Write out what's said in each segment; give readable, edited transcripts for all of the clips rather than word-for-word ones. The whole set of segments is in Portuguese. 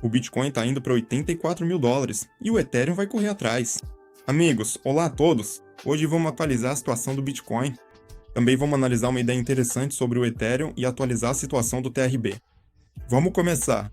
O Bitcoin está indo para 84 mil dólares e o Ethereum vai correr atrás. Amigos, olá a todos! Hoje vamos atualizar a situação do Bitcoin. Também vamos analisar uma ideia interessante sobre o Ethereum e atualizar a situação do TRB. Vamos começar!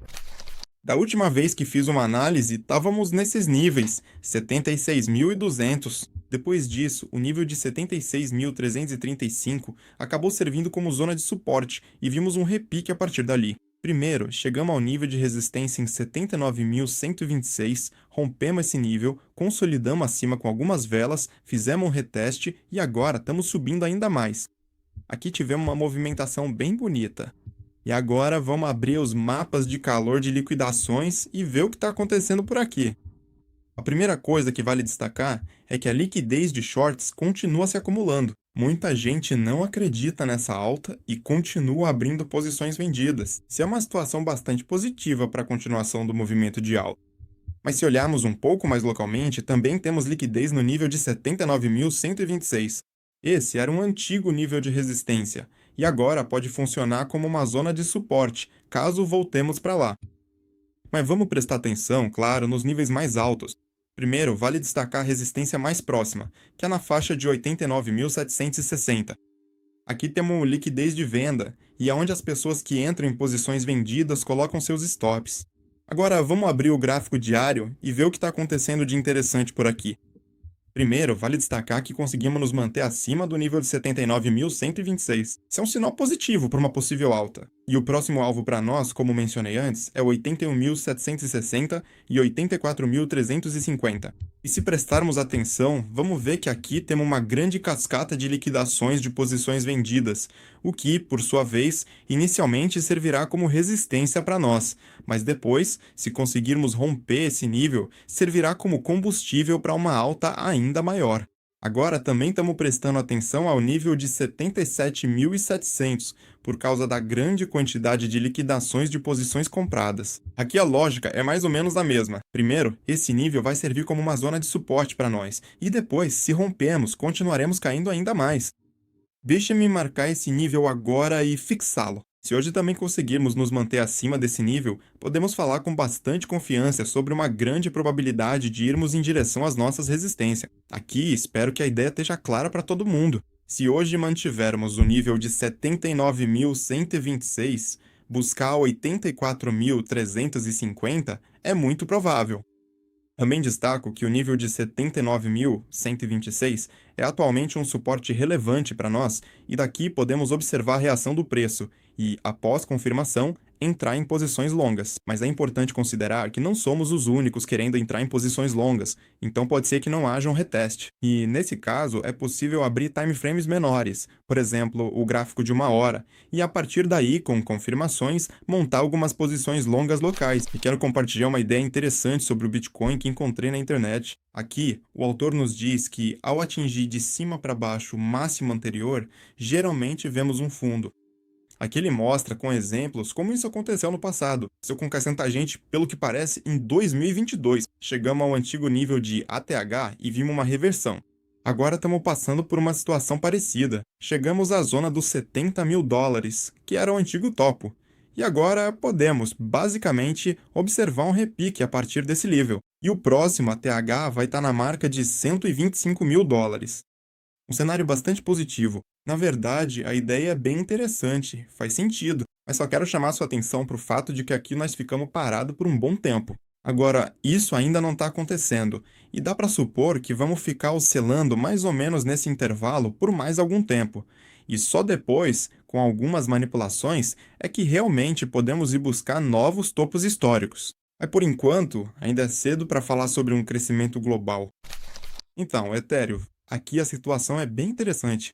Da última vez que fiz uma análise, estávamos nesses níveis, 76.200. Depois disso, o nível de 76.335 acabou servindo como zona de suporte e vimos um repique a partir dali. Primeiro, chegamos ao nível de resistência em 79.126, rompemos esse nível, consolidamos acima com algumas velas, fizemos um reteste e agora estamos subindo ainda mais. Aqui tivemos uma movimentação bem bonita. E agora vamos abrir os mapas de calor de liquidações e ver o que está acontecendo por aqui. A primeira coisa que vale destacar é que a liquidez de shorts continua se acumulando. Muita gente não acredita nessa alta e continua abrindo posições vendidas. Isso é uma situação bastante positiva para a continuação do movimento de alta. Mas se olharmos um pouco mais localmente, também temos liquidez no nível de 79.126. Esse era um antigo nível de resistência, e agora pode funcionar como uma zona de suporte, caso voltemos para lá. Mas vamos prestar atenção, claro, nos níveis mais altos. Primeiro, vale destacar a resistência mais próxima, que é na faixa de 89.760. Aqui temos liquidez de venda, e é onde as pessoas que entram em posições vendidas colocam seus stops. Agora vamos abrir o gráfico diário e ver o que está acontecendo de interessante por aqui. Primeiro, vale destacar que conseguimos nos manter acima do nível de 79.126. Isso é um sinal positivo para uma possível alta. E o próximo alvo para nós, como mencionei antes, é 81.760 e 84.350. E se prestarmos atenção, vamos ver que aqui temos uma grande cascata de liquidações de posições vendidas, o que, por sua vez, inicialmente servirá como resistência para nós, mas depois, se conseguirmos romper esse nível, servirá como combustível para uma alta ainda maior. Agora também estamos prestando atenção ao nível de 77.700, por causa da grande quantidade de liquidações de posições compradas. Aqui a lógica é mais ou menos a mesma. Primeiro, esse nível vai servir como uma zona de suporte para nós, e depois, se rompermos, continuaremos caindo ainda mais. Deixe-me marcar esse nível agora e fixá-lo. Se hoje também conseguirmos nos manter acima desse nível, podemos falar com bastante confiança sobre uma grande probabilidade de irmos em direção às nossas resistências. Aqui, espero que a ideia esteja clara para todo mundo. Se hoje mantivermos o nível de 79.126, buscar 84.350 é muito provável. Também destaco que o nível de 79.126 é atualmente um suporte relevante para nós e daqui podemos observar a reação do preço e, após confirmação, entrar em posições longas. Mas é importante considerar que não somos os únicos querendo entrar em posições longas, então pode ser que não haja um reteste. E, nesse caso, é possível abrir timeframes menores, por exemplo, o gráfico de 1 hora, e a partir daí, com confirmações, montar algumas posições longas locais. E quero compartilhar uma ideia interessante sobre o Bitcoin que encontrei na internet. Aqui, o autor nos diz que, ao atingir de cima para baixo o máximo anterior, geralmente vemos um fundo. Aqui ele mostra com exemplos como isso aconteceu no passado. Isso aconteceu com a gente, pelo que parece, em 2022. Chegamos ao antigo nível de ATH e vimos uma reversão. Agora estamos passando por uma situação parecida. Chegamos à zona dos 70 mil dólares, que era o antigo topo. E agora podemos, basicamente, observar um repique a partir desse nível. E o próximo ATH vai estar na marca de 125 mil dólares. Um cenário bastante positivo. Na verdade, a ideia é bem interessante, faz sentido, mas só quero chamar sua atenção para o fato de que aqui nós ficamos parados por um bom tempo. Agora, isso ainda não está acontecendo, e dá para supor que vamos ficar oscilando mais ou menos nesse intervalo por mais algum tempo. E só depois, com algumas manipulações, é que realmente podemos ir buscar novos topos históricos. Mas por enquanto, ainda é cedo para falar sobre um crescimento global. Então, Ethereum, aqui a situação é bem interessante.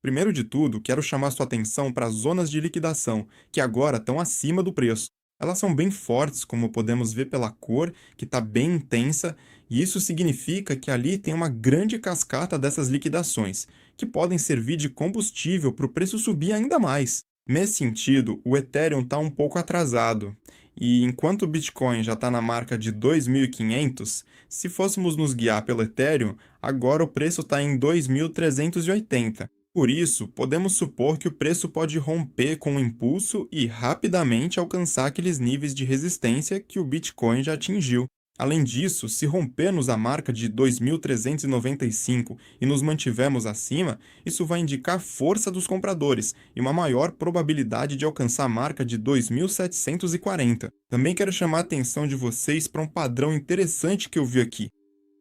Primeiro de tudo, quero chamar sua atenção para as zonas de liquidação, que agora estão acima do preço. Elas são bem fortes, como podemos ver pela cor, que está bem intensa, e isso significa que ali tem uma grande cascata dessas liquidações, que podem servir de combustível para o preço subir ainda mais. Nesse sentido, o Ethereum está um pouco atrasado, e enquanto o Bitcoin já está na marca de 2.500, se fôssemos nos guiar pelo Ethereum, agora o preço está em 2.380. Por isso, podemos supor que o preço pode romper com o impulso e rapidamente alcançar aqueles níveis de resistência que o Bitcoin já atingiu. Além disso, se rompermos a marca de 2.395 e nos mantivermos acima, isso vai indicar força dos compradores e uma maior probabilidade de alcançar a marca de 2.740. Também quero chamar a atenção de vocês para um padrão interessante que eu vi aqui.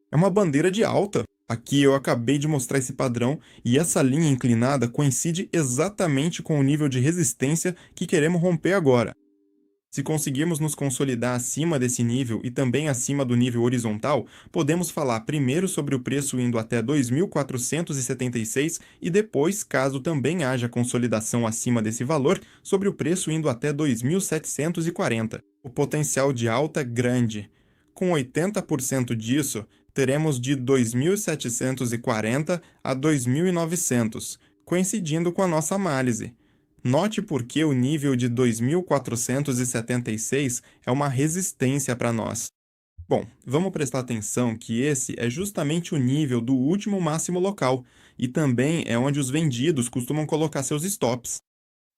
É uma bandeira de alta. Aqui eu acabei de mostrar esse padrão e essa linha inclinada coincide exatamente com o nível de resistência que queremos romper agora. Se conseguirmos nos consolidar acima desse nível e também acima do nível horizontal, podemos falar primeiro sobre o preço indo até 2.476 e depois, caso também haja consolidação acima desse valor, sobre o preço indo até 2.740. O potencial de alta é grande. Com 80% disso, teremos de 2.740 a 2.900, coincidindo com a nossa análise. Note por que o nível de 2.476 é uma resistência para nós. Bom, vamos prestar atenção que esse é justamente o nível do último máximo local e também é onde os vendidos costumam colocar seus stops.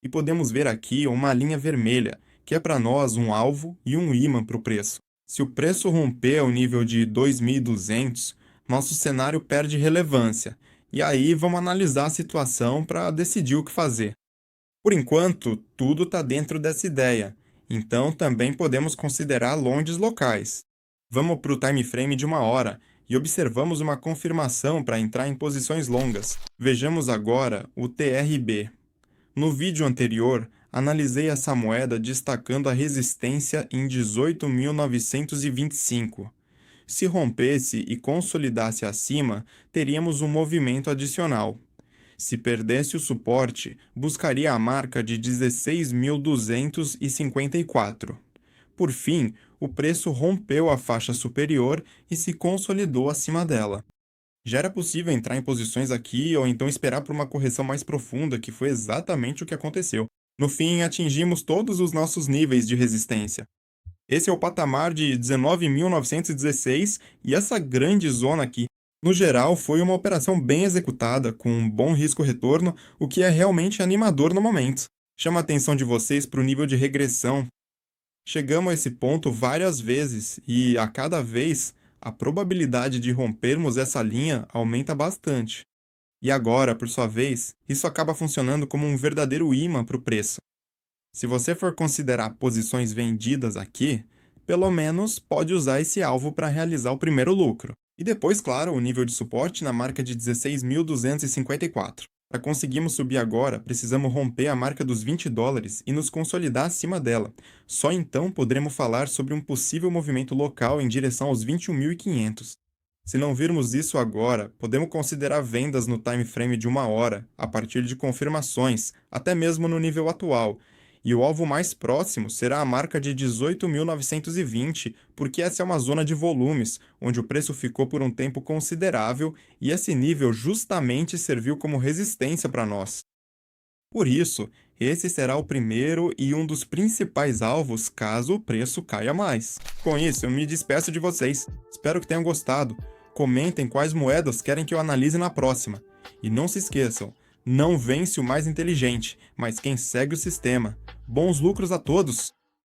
E podemos ver aqui uma linha vermelha, que é para nós um alvo e um ímã para o preço. Se o preço romper o nível de 2.200, nosso cenário perde relevância, e aí vamos analisar a situação para decidir o que fazer. Por enquanto, tudo está dentro dessa ideia, então também podemos considerar longes locais. Vamos para o time frame de uma hora e observamos uma confirmação para entrar em posições longas. Vejamos agora o TRB. No vídeo anterior, analisei essa moeda destacando a resistência em 18.925. Se rompesse e consolidasse acima, teríamos um movimento adicional. Se perdesse o suporte, buscaria a marca de 16.254. Por fim, o preço rompeu a faixa superior e se consolidou acima dela. Já era possível entrar em posições aqui ou então esperar por uma correção mais profunda, que foi exatamente o que aconteceu. No fim, atingimos todos os nossos níveis de resistência. Esse é o patamar de 19.916 e essa grande zona aqui. No geral, foi uma operação bem executada, com um bom risco-retorno, o que é realmente animador no momento. Chama a atenção de vocês para o nível de regressão. Chegamos a esse ponto várias vezes e, a cada vez, a probabilidade de rompermos essa linha aumenta bastante. E agora, por sua vez, isso acaba funcionando como um verdadeiro imã para o preço. Se você for considerar posições vendidas aqui, pelo menos pode usar esse alvo para realizar o primeiro lucro. E depois, claro, o nível de suporte na marca de 16.254. Para conseguirmos subir agora, precisamos romper a marca dos $20 e nos consolidar acima dela. Só então poderemos falar sobre um possível movimento local em direção aos 21.500. Se não virmos isso agora, podemos considerar vendas no time frame de uma hora, a partir de confirmações, até mesmo no nível atual. E o alvo mais próximo será a marca de 18.920, porque essa é uma zona de volumes, onde o preço ficou por um tempo considerável e esse nível justamente serviu como resistência para nós. Por isso, esse será o primeiro e um dos principais alvos caso o preço caia mais. Com isso, eu me despeço de vocês. Espero que tenham gostado. Comentem quais moedas querem que eu analise na próxima. E não se esqueçam, não vence o mais inteligente, mas quem segue o sistema. Bons lucros a todos!